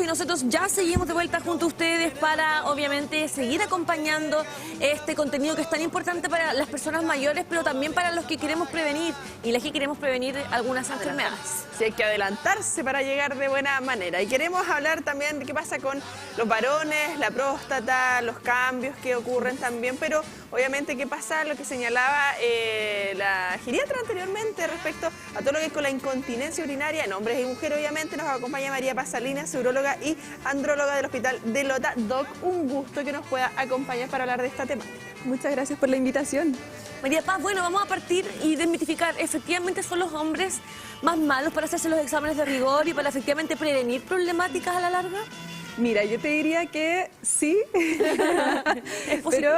nosotros ya seguimos de vuelta junto a ustedes para, obviamente, seguir acompañando este contenido que es tan importante para las personas mayores, pero también para los que queremos prevenir y las que queremos prevenir algunas enfermedades. Sí, hay que adelantarse para llegar de buena manera. Y queremos hablar también de qué pasa con los varones, la próstata, los cambios que ocurren también, pero obviamente qué pasa, lo que señalaba la geriatra anteriormente respecto a todo lo que es con la incontinencia urinaria en hombres y mujeres. Obviamente nos acompaña María Paz Salinas, uróloga y andróloga del Hospital de Lota. Doc, un gusto que nos pueda acompañar para hablar de esta temática. Muchas gracias por la invitación. María Paz, bueno, vamos a partir y desmitificar. ¿Efectivamente son los hombres más malos para hacerse los exámenes de rigor y para efectivamente prevenir problemáticas a la larga? Mira, yo te diría que sí, pero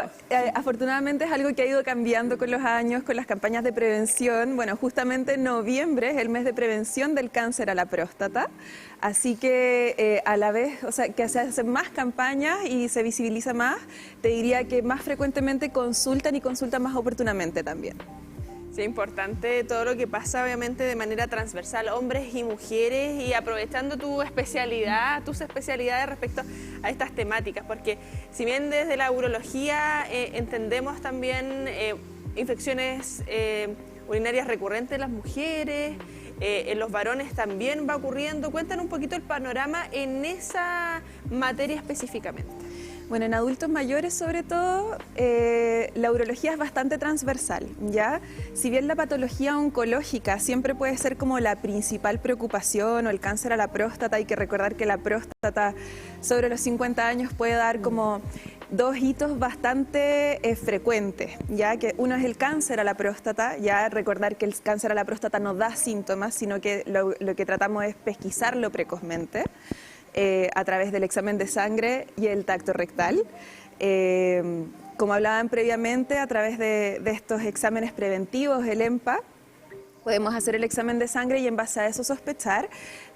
afortunadamente es algo que ha ido cambiando con los años, con las campañas de prevención. Bueno, justamente noviembre es el mes de prevención del cáncer a la próstata, así que a la vez, o sea, que se hacen más campañas y se visibiliza más, te diría que más frecuentemente consultan y consultan más oportunamente también. Sí, importante todo lo que pasa obviamente de manera transversal, hombres y mujeres, y aprovechando tu especialidad, tus especialidades respecto a estas temáticas, porque si bien desde la urología entendemos también infecciones urinarias recurrentes en las mujeres, en los varones también va ocurriendo. Cuéntanos un poquito el panorama en esa materia específicamente. Bueno, en adultos mayores sobre todo, la urología es bastante transversal, ¿ya? Si bien la patología oncológica siempre puede ser como la principal preocupación, o el cáncer a la próstata, hay que recordar que la próstata sobre los 50 años puede dar como dos hitos bastante frecuentes, ya que uno es el cáncer a la próstata, ya recordar que el cáncer a la próstata no da síntomas, sino que lo que tratamos es pesquisarlo precozmente. A través del examen de sangre y el tacto rectal. Como hablaban previamente, a través de estos exámenes preventivos, el EMPA, podemos hacer el examen de sangre y en base a eso sospechar,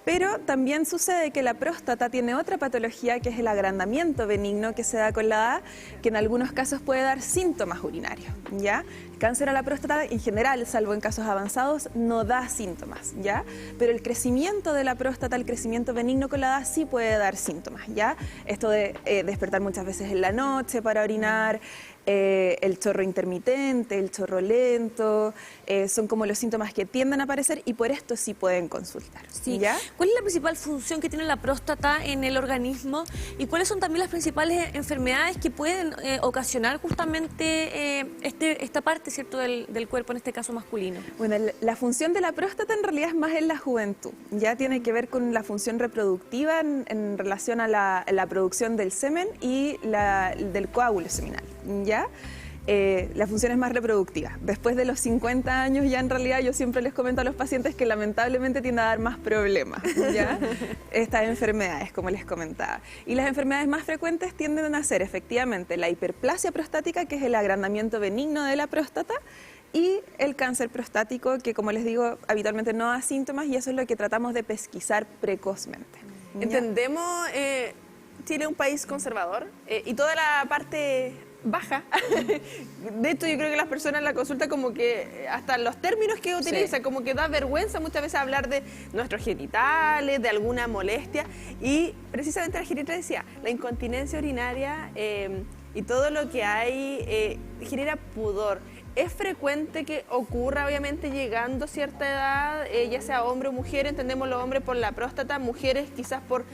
pero también sucede que la próstata tiene otra patología que es el agrandamiento benigno que se da con la edad, que en algunos casos puede dar síntomas urinarios, ¿ya? El cáncer a la próstata en general, salvo en casos avanzados, no da síntomas, ¿ya? Pero el crecimiento de la próstata, el crecimiento benigno con la edad sí puede dar síntomas, ¿ya? Esto de despertar muchas veces en la noche para orinar, el chorro intermitente, el chorro lento, son como los síntomas que tienden a aparecer y por esto sí pueden consultar. Sí. ¿Ya? ¿Cuál es la principal función que tiene la próstata en el organismo y cuáles son también las principales enfermedades que pueden ocasionar justamente esta parte, ¿cierto?, del cuerpo, en este caso masculino? Bueno, la función de la próstata en realidad es más en la juventud, ya tiene que ver con la función reproductiva en relación a la producción del semen y del coágulo seminal, ¿ya? La función es más reproductiva. Después de los 50 años ya en realidad yo siempre les comento a los pacientes que lamentablemente tiende a dar más problemas, ¿ya? Estas enfermedades, como les comentaba. Y las enfermedades más frecuentes tienden a ser efectivamente la hiperplasia prostática, que es el agrandamiento benigno de la próstata, y el cáncer prostático, que como les digo, habitualmente no da síntomas y eso es lo que tratamos de pesquisar precozmente. ¿Ya? Entendemos, Chile es un país conservador y toda la parte baja. De hecho, yo creo que las personas en la consulta como que hasta los términos que utilizan, como que da vergüenza muchas veces hablar de nuestros genitales, de alguna molestia. Y precisamente la geriatra decía, la incontinencia urinaria y todo lo que hay genera pudor. Es frecuente que ocurra, obviamente, llegando a cierta edad, ya sea hombre o mujer, entendemos los hombres por la próstata, mujeres quizás por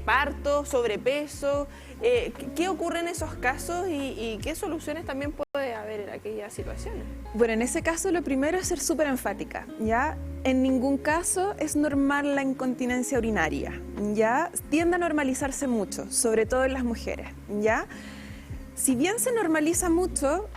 parto, sobrepeso. ¿Qué ocurre en esos casos y qué soluciones también puede haber en aquellas situaciones? Bueno, en ese caso lo primero es ser súper enfática, ¿ya? En ningún caso es normal la incontinencia urinaria, ¿ya? Tiende a normalizarse mucho, sobre todo en las mujeres, ¿ya? Si bien se normaliza mucho,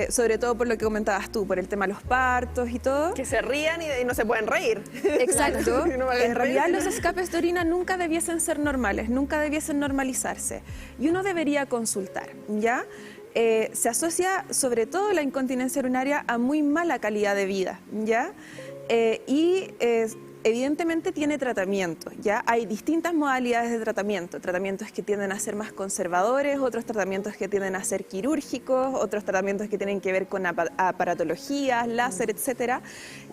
sobre todo por lo que comentabas tú, por el tema de los partos y todo. Que se rían y no se pueden reír. Exacto. No en realidad los escapes de orina nunca debiesen ser normales, nunca debiesen normalizarse. Y uno debería consultar, ¿ya? Se asocia sobre todo la incontinencia urinaria a muy mala calidad de vida, ¿ya? evidentemente tiene tratamiento, ¿ya? Hay distintas modalidades de tratamiento, tratamientos que tienden a ser más conservadores, otros tratamientos que tienden a ser quirúrgicos, otros tratamientos que tienen que ver con aparatologías, láser, etcétera.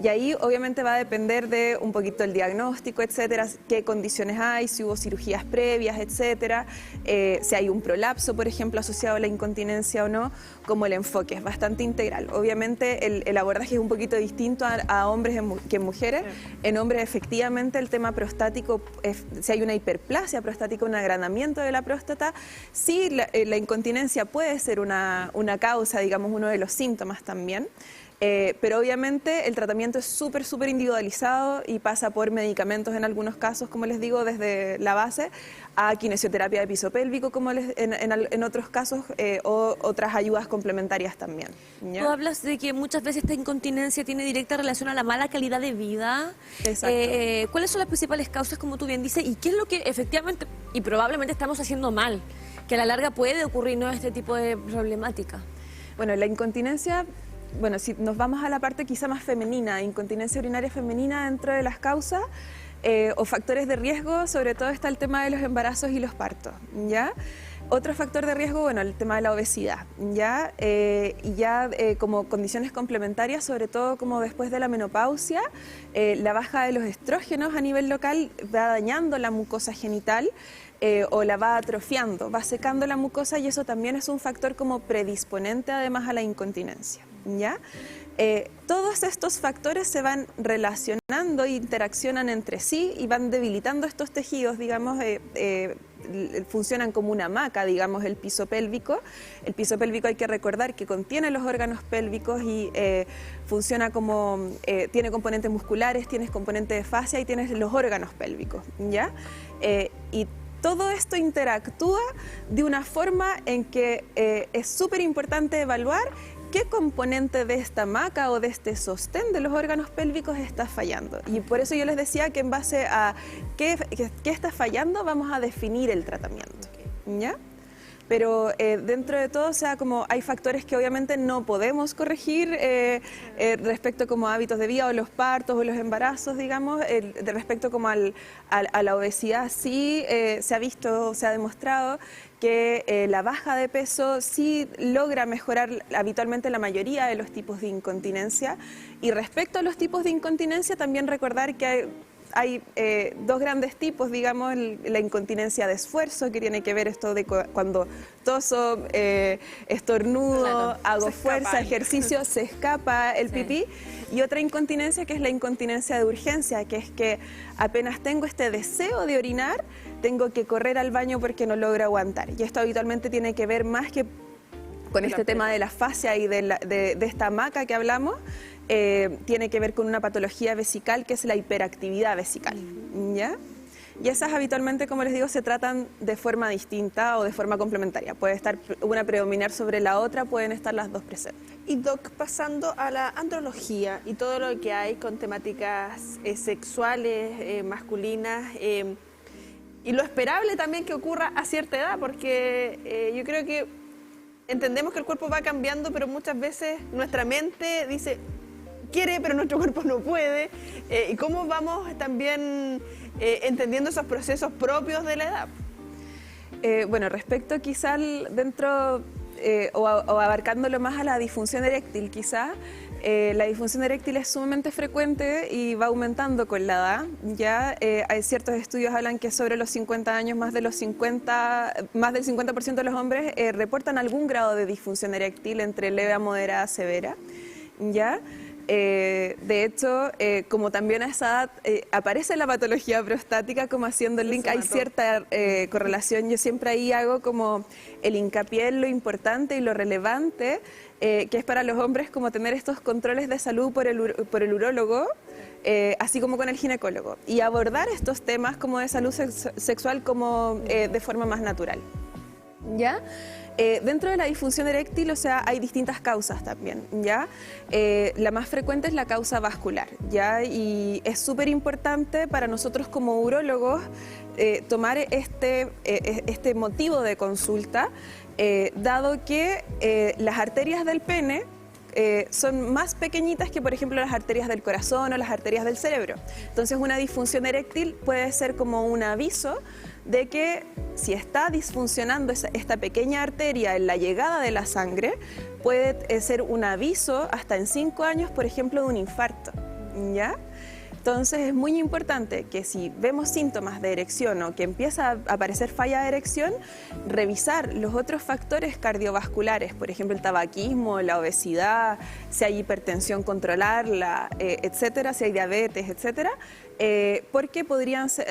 Y ahí obviamente va a depender de un poquito el diagnóstico, etcétera, qué condiciones hay, si hubo cirugías previas, etcétera, si hay un prolapso, por ejemplo, asociado a la incontinencia o no, como el enfoque es bastante integral. Obviamente el abordaje es un poquito distinto a hombres que en mujeres. En hombres efectivamente el tema prostático, si hay una hiperplasia prostática, un agrandamiento de la próstata, sí la incontinencia puede ser una causa, digamos, uno de los síntomas también. Pero obviamente el tratamiento es súper individualizado y pasa por medicamentos en algunos casos, como les digo, desde la base a kinesioterapia de piso pélvico, como en otros casos, o otras ayudas complementarias también, ¿ya? Tú hablas de que muchas veces esta incontinencia tiene directa relación a la mala calidad de vida. Exacto. ¿Cuáles son las principales causas, como tú bien dices, y qué es lo que efectivamente y probablemente estamos haciendo mal, que a la larga puede ocurrirnos este tipo de problemática? Bueno, la incontinencia... Bueno, si nos vamos a la parte quizá más femenina, incontinencia urinaria femenina dentro de las causas o factores de riesgo, sobre todo está el tema de los embarazos y los partos, ¿ya? Otro factor de riesgo, bueno, el tema de la obesidad, ¿ya? Como condiciones complementarias, sobre todo como después de la menopausia, la baja de los estrógenos a nivel local va dañando la mucosa genital, o la va atrofiando, va secando la mucosa, y eso también es un factor como predisponente además a la incontinencia, ¿ya? Todos estos factores se van relacionando e interaccionan entre sí y van debilitando estos tejidos, digamos, funcionan como una hamaca, digamos, el piso pélvico. El piso pélvico hay que recordar que contiene los órganos pélvicos y funciona como, tiene componentes musculares, tienes componente de fascia y tienes los órganos pélvicos, ¿ya? Y todo esto interactúa de una forma en que es súper importante evaluar qué componente de esta hamaca o de este sostén de los órganos pélvicos está fallando. Y por eso yo les decía que en base a qué está fallando vamos a definir el tratamiento, ¿ya? Pero dentro de todo, o sea, como hay factores que obviamente no podemos corregir respecto como a hábitos de vida o los partos o los embarazos, digamos, respecto como a la obesidad, sí se ha visto, se ha demostrado que la baja de peso sí logra mejorar habitualmente la mayoría de los tipos de incontinencia. Y respecto a los tipos de incontinencia, también recordar que hay dos grandes tipos, digamos, la incontinencia de esfuerzo, que tiene que ver esto de cuando toso, estornudo, claro, hago fuerza, ejercicio, se escapa el pipí. Y otra incontinencia que es la incontinencia de urgencia, que es que apenas tengo este deseo de orinar, tengo que correr al baño porque no logro aguantar. Y esto habitualmente tiene que ver más que con este tema de la fascia y de esta hamaca que hablamos, tiene que ver con una patología vesical que es la hiperactividad vesical, ¿ya? Y esas habitualmente, como les digo, se tratan de forma distinta o de forma complementaria. Puede estar una predominar sobre la otra, pueden estar las dos presentes. Y Doc, pasando a la andrología y todo lo que hay con temáticas sexuales, masculinas, y lo esperable también que ocurra a cierta edad, porque yo creo que entendemos que el cuerpo va cambiando, pero muchas veces nuestra mente dice, quiere, pero nuestro cuerpo no puede. ¿Y cómo vamos también entendiendo esos procesos propios de la edad? Bueno, respecto quizá dentro, o abarcándolo más a la disfunción eréctil quizá, la disfunción eréctil es sumamente frecuente y va aumentando con la edad. Ya hay ciertos estudios que hablan que sobre los 50 años más del 50% de los hombres reportan algún grado de disfunción eréctil entre leve a moderada a severa. ¿Ya? De hecho, como también a esa edad aparece la patología prostática, como haciendo el link, hay cierta correlación. Yo siempre ahí hago como el hincapié en lo importante y lo relevante que es para los hombres como tener estos controles de salud por el urólogo, así como con el ginecólogo, y abordar estos temas como de salud sexual como de forma más natural. ¿Ya? Dentro de la disfunción eréctil, o sea, hay distintas causas también, ¿ya? La más frecuente es la causa vascular, ¿ya? Y es súper importante para nosotros como urólogos tomar este motivo de consulta, dado que las arterias del pene son más pequeñitas que, por ejemplo, las arterias del corazón o las arterias del cerebro. Entonces, una disfunción eréctil puede ser como un aviso de que si está disfuncionando esta pequeña arteria en la llegada de la sangre, puede ser un aviso hasta en 5 años, por ejemplo, de un infarto, ¿ya? Entonces es muy importante que si vemos síntomas de erección o que empieza a aparecer falla de erección, revisar los otros factores cardiovasculares, por ejemplo el tabaquismo, la obesidad, si hay hipertensión controlarla, etcétera, si hay diabetes, etcétera, porque podrían ser,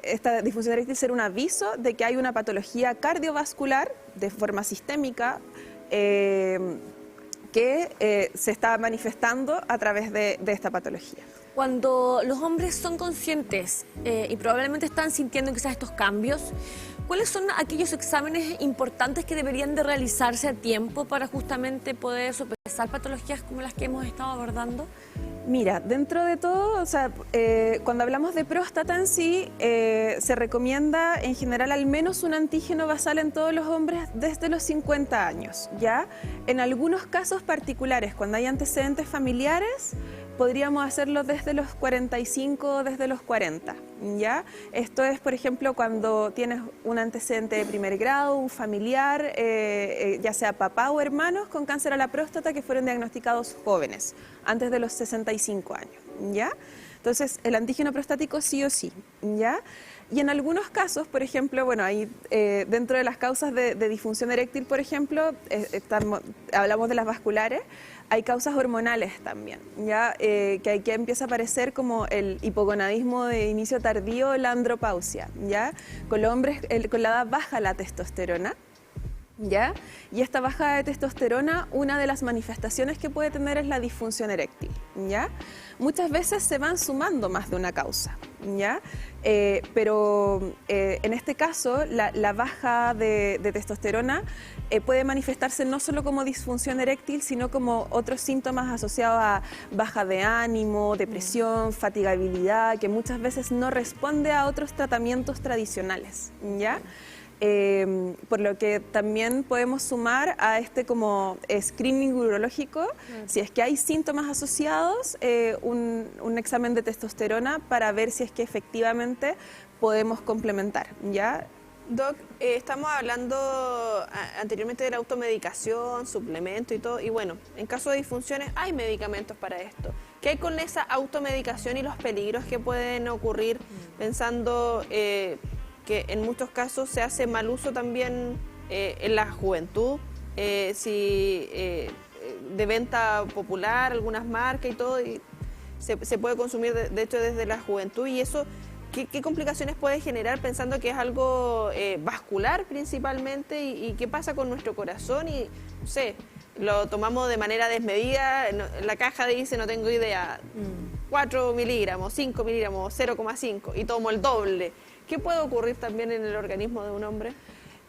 esta disfunción eréctil ser un aviso de que hay una patología cardiovascular de forma sistémica que se está manifestando a través de esta patología. Cuando los hombres son conscientes y probablemente están sintiendo quizás estos cambios, ¿cuáles son aquellos exámenes importantes que deberían de realizarse a tiempo para justamente poder sopesar patologías como las que hemos estado abordando? Mira, dentro de todo, o sea, cuando hablamos de próstata en sí, se recomienda en general al menos un antígeno basal en todos los hombres desde los 50 años, ¿ya? En algunos casos particulares, cuando hay antecedentes familiares, podríamos hacerlo desde los 45 o desde los 40, ¿ya? Esto es, por ejemplo, cuando tienes un antecedente de primer grado, un familiar, ya sea papá o hermanos con cáncer a la próstata que fueron diagnosticados jóvenes, antes de los 65 años, ¿ya? Entonces, el antígeno prostático sí o sí, ¿ya? Y en algunos casos, por ejemplo, bueno, ahí dentro de las causas de disfunción eréctil, por ejemplo, hablamos de las vasculares, hay causas hormonales también, ¿ya? Que aquí empieza a aparecer como el hipogonadismo de inicio tardío, la andropausia, ¿ya? Con los hombres, con la edad baja la testosterona, ¿ya? Y esta bajada de testosterona, una de las manifestaciones que puede tener es la disfunción eréctil, ¿ya? Muchas veces se van sumando más de una causa, ¿ya? Pero en este caso, la baja de testosterona puede manifestarse no solo como disfunción eréctil, sino como otros síntomas asociados a baja de ánimo, depresión, fatigabilidad, que muchas veces no responde a otros tratamientos tradicionales, ¿ya? Por lo que también podemos sumar a este como screening urológico, si es que hay síntomas asociados, un examen de testosterona para ver si es que efectivamente podemos complementar, ¿ya? Doc, estamos hablando anteriormente de la automedicación, suplemento y todo, y bueno, en caso de disfunciones hay medicamentos para esto. ¿Qué hay con esa automedicación y los peligros que pueden ocurrir pensando que en muchos casos se hace mal uso también en la juventud, de venta popular, algunas marcas y todo, y se puede consumir de hecho desde la juventud, y eso, ¿qué complicaciones puede generar pensando que es algo vascular principalmente, y qué pasa con nuestro corazón? Y no sé, lo tomamos de manera desmedida, la caja dice, no tengo idea, 4 miligramos, 5 miligramos, 0,5 y tomo el doble. ¿Qué puede ocurrir también en el organismo de un hombre?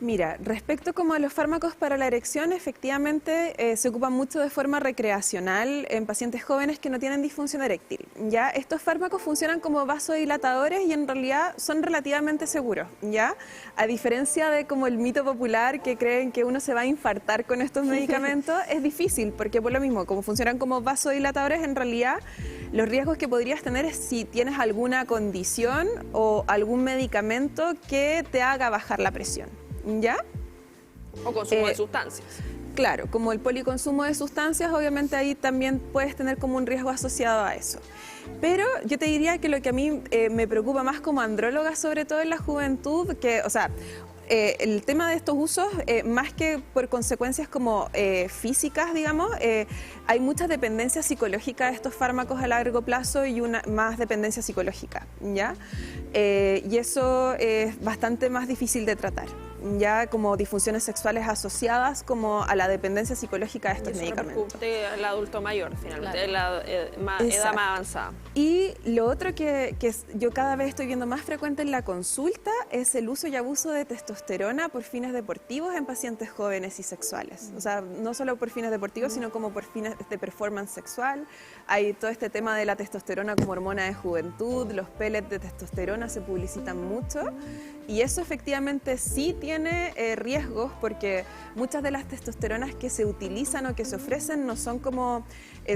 Mira, respecto como a los fármacos para la erección, efectivamente se ocupan mucho de forma recreacional en pacientes jóvenes que no tienen disfunción eréctil. ¿Ya? Estos fármacos funcionan como vasodilatadores y en realidad son relativamente seguros, ¿ya? A diferencia de como el mito popular que creen que uno se va a infartar con estos medicamentos, es difícil porque por lo mismo, como funcionan como vasodilatadores, en realidad los riesgos que podrías tener es si tienes alguna condición o algún medicamento que te haga bajar la presión. ¿Ya? O consumo de sustancias. Claro, como el policonsumo de sustancias, obviamente ahí también puedes tener como un riesgo asociado a eso. Pero yo te diría que lo que a mí me preocupa más como andróloga, sobre todo en la juventud, que, o sea, el tema de estos usos, más que por consecuencias como físicas, digamos, hay mucha dependencia psicológica de estos fármacos a largo plazo y una más dependencia psicológica, ¿ya? Y eso es bastante más difícil de tratar, ya como disfunciones sexuales asociadas como a la dependencia psicológica de estos medicamentos. El adulto mayor, finalmente, claro. La edad más avanzada. Y lo otro que yo cada vez estoy viendo más frecuente en la consulta es el uso y abuso de testosterona por fines deportivos en pacientes jóvenes y sexuales. O sea, no solo por fines deportivos, sino como por fines de performance sexual. Hay todo este tema de la testosterona como hormona de juventud, los pellets de testosterona se publicitan mucho. Y eso efectivamente sí tiene riesgos, porque muchas de las testosteronas que se utilizan o que se ofrecen no son como,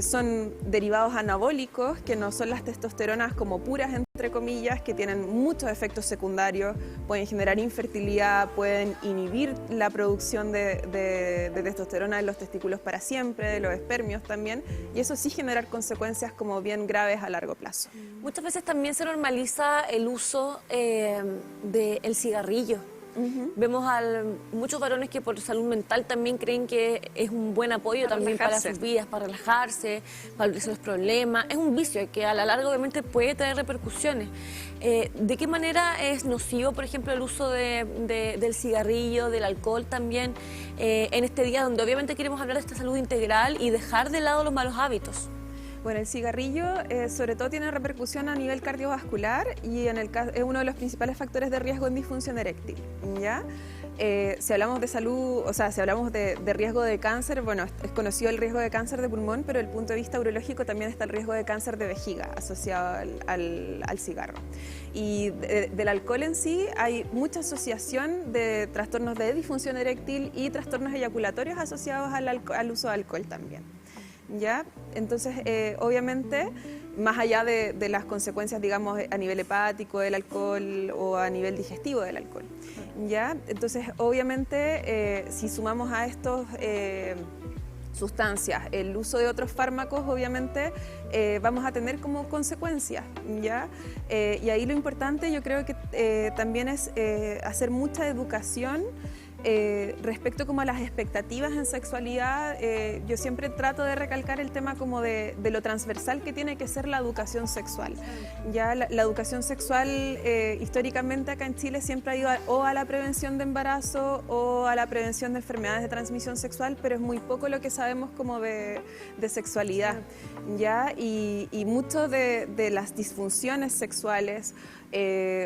son derivados anabólicos, que no son las testosteronas como puras, entre comillas, que tienen muchos efectos secundarios, pueden generar infertilidad, pueden inhibir la producción de testosterona en los testículos para siempre, de los espermios también, y eso sí generar consecuencias como bien graves a largo plazo. Muchas veces también se normaliza el uso del cigarrillo. Vemos a muchos varones que por salud mental también creen que es un buen apoyo también para sus vidas, para relajarse, para olvidarse los problemas. Es un vicio que a la larga obviamente puede tener repercusiones. ¿De qué manera es nocivo, por ejemplo, el uso del cigarrillo, del alcohol también, en este día donde obviamente queremos hablar de esta salud integral y dejar de lado los malos hábitos? Bueno, el cigarrillo sobre todo tiene repercusión a nivel cardiovascular y es uno de los principales factores de riesgo en disfunción eréctil, ¿ya? Si hablamos de salud, o sea, si hablamos de riesgo de cáncer, bueno, es conocido el riesgo de cáncer de pulmón, pero desde el punto de vista urológico también está el riesgo de cáncer de vejiga asociado al cigarro. Y del alcohol en sí hay mucha asociación de trastornos de disfunción eréctil y trastornos eyaculatorios asociados al uso de alcohol también. ¿Ya? Entonces, obviamente, más allá de las consecuencias, digamos, a nivel hepático del alcohol o a nivel digestivo del alcohol, ¿ya? Entonces, obviamente, si sumamos a estos sustancias el uso de otros fármacos, obviamente, vamos a tener como consecuencias, ¿ya? Y ahí lo importante, yo creo que también es hacer mucha educación respecto como a las expectativas en sexualidad. Yo siempre trato de recalcar el tema como de lo transversal que tiene que ser la educación sexual. Ya la educación sexual históricamente acá en Chile siempre ha ido o a la prevención de embarazo o a la prevención de enfermedades de transmisión sexual, pero es muy poco lo que sabemos como de sexualidad. ¿Ya? Y mucho de las disfunciones sexuales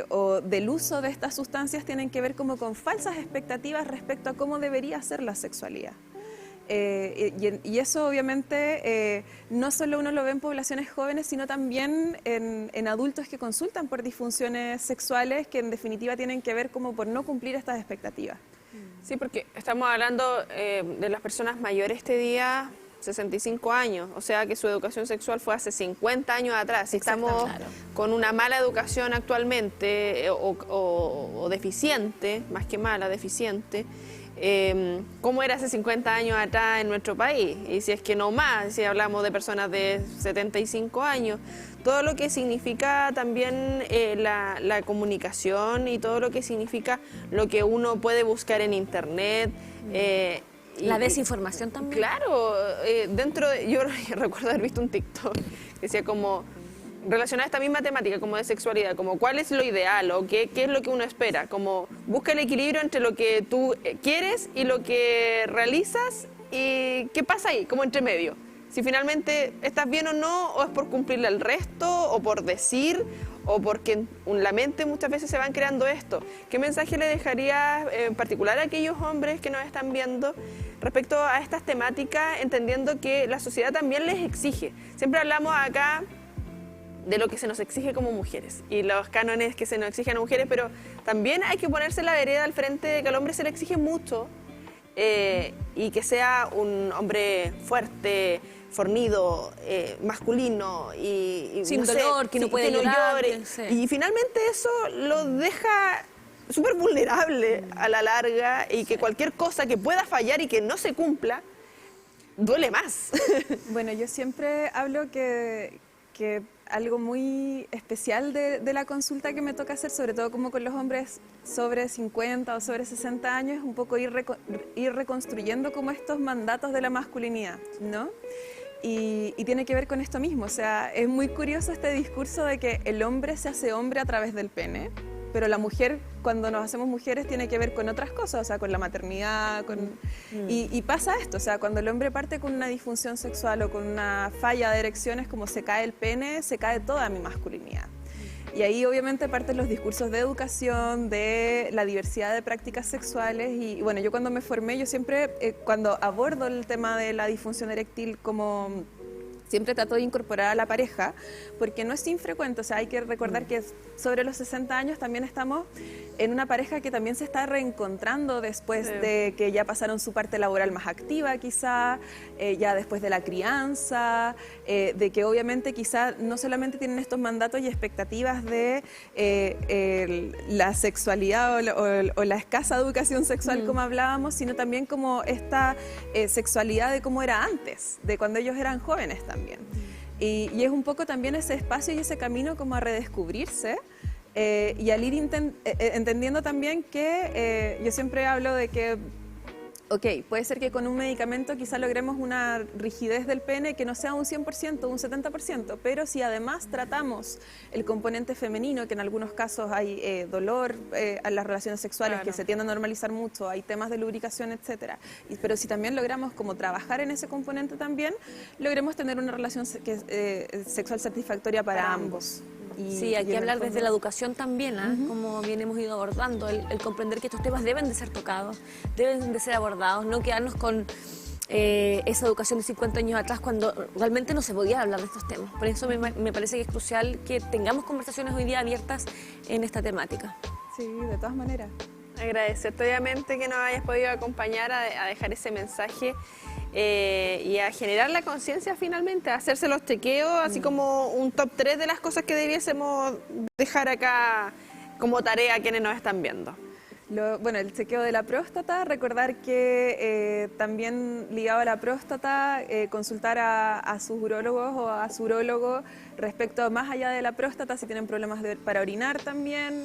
o del uso de estas sustancias tienen que ver como con falsas expectativas respecto a cómo debería ser la sexualidad. Y eso obviamente no solo uno lo ve en poblaciones jóvenes, sino también en adultos que consultan por disfunciones sexuales que en definitiva tienen que ver como por no cumplir estas expectativas. Sí, porque estamos hablando de las personas mayores este día, 65 años, o sea que su educación sexual fue hace 50 años atrás. Si estamos con una mala educación actualmente o deficiente, más que mala, deficiente, ¿cómo era hace 50 años atrás en nuestro país? Y si es que no más, si hablamos de personas de 75 años, todo lo que significa también la comunicación y todo lo que significa lo que uno puede buscar en internet. La desinformación también. Claro, yo recuerdo haber visto un TikTok que decía como relacionada a esta misma temática, como de sexualidad, como cuál es lo ideal o qué es lo que uno espera, como busca el equilibrio entre lo que tú quieres y lo que realizas y qué pasa ahí, como entre medio. Si finalmente estás bien o no, o es por cumplirle al resto, o por decir, o porque en la mente muchas veces se van creando esto. ¿Qué mensaje le dejarías en particular a aquellos hombres que nos están viendo respecto a estas temáticas, entendiendo que la sociedad también les exige? Siempre hablamos acá de lo que se nos exige como mujeres y los cánones que se nos exigen a mujeres, pero también hay que ponerse la vereda al frente de que al hombre se le exige mucho y que sea un hombre fuerte, fornido, masculino y sin dolor, que no puede llorar. Y finalmente eso lo deja súper vulnerable a la larga y que cualquier cosa que pueda fallar y que no se cumpla, duele más. Bueno, yo siempre hablo que algo muy especial de la consulta que me toca hacer, sobre todo como con los hombres sobre 50 o sobre 60 años, es un poco ir reconstruyendo como estos mandatos de la masculinidad, ¿no? Y tiene que ver con esto mismo, o sea, es muy curioso este discurso de que el hombre se hace hombre a través del pene, pero la mujer, cuando nos hacemos mujeres, tiene que ver con otras cosas, o sea, con la maternidad, y pasa esto, o sea, cuando el hombre parte con una disfunción sexual o con una falla de erecciones, como se cae el pene, se cae toda mi masculinidad. Y ahí obviamente parten los discursos de educación, de la diversidad de prácticas sexuales y bueno, yo cuando me formé, yo siempre cuando abordo el tema de la disfunción eréctil como Siempre trato de incorporar a la pareja, porque no es infrecuente, o sea, hay que recordar que sobre los 60 años también estamos en una pareja que también se está reencontrando después de que ya pasaron su parte laboral más activa quizá, ya después de la crianza, de que obviamente quizá no solamente tienen estos mandatos y expectativas de la sexualidad o la escasa educación sexual como hablábamos, sino también como esta sexualidad de cómo era antes, de cuando ellos eran jóvenes también. Y es un poco también ese espacio y ese camino como a redescubrirse y al ir entendiendo también que yo siempre hablo de que, ok, puede ser que con un medicamento quizá logremos una rigidez del pene que no sea un 100%, un 70%, pero si además tratamos el componente femenino, que en algunos casos hay dolor a las relaciones sexuales que se tienden a normalizar mucho, hay temas de lubricación, etcétera, pero si también logramos como trabajar en ese componente también, logremos tener una relación sexual satisfactoria para ambos. Sí, hay que hablar desde la educación también, como bien hemos ido abordando, el comprender que estos temas deben de ser tocados, deben de ser abordados, no quedarnos con esa educación de 50 años atrás cuando realmente no se podía hablar de estos temas. Por eso me parece que es crucial que tengamos conversaciones hoy día abiertas en esta temática. Sí, de todas maneras. Agradecerte obviamente que nos hayas podido acompañar a dejar ese mensaje y a generar la conciencia finalmente, a hacerse los chequeos, así como un top 3 de las cosas que debiésemos dejar acá como tarea a quienes nos están viendo. Bueno, el chequeo de la próstata, recordar que también ligado a la próstata, consultar a sus urólogos o a su urólogo respecto a más allá de la próstata, si tienen problemas para orinar también,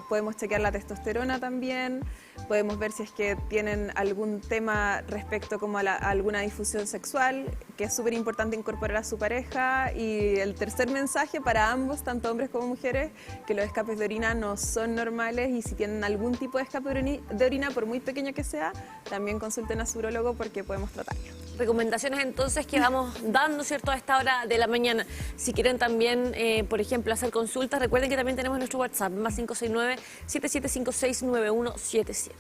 podemos chequear la testosterona también, podemos ver si es que tienen algún tema respecto como a alguna difusión sexual, que es súper importante incorporar a su pareja. Y el tercer mensaje para ambos, tanto hombres como mujeres, que los escapes de orina no son normales y si tienen algún tipo de escape de orina, por muy pequeño que sea, también consulten a su urólogo porque podemos tratarlo. Recomendaciones entonces que vamos dando, ¿cierto?, a esta hora de la mañana. Si quieren también, por ejemplo, hacer consultas, recuerden que también tenemos nuestro WhatsApp, más 569-7756-9177.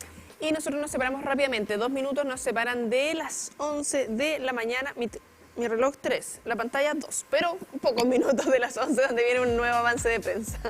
Y nosotros nos separamos rápidamente, 2 minutos nos separan de las 11 de la mañana, mi reloj 3, la pantalla 2, pero pocos minutos de las 11 donde viene un nuevo avance de prensa.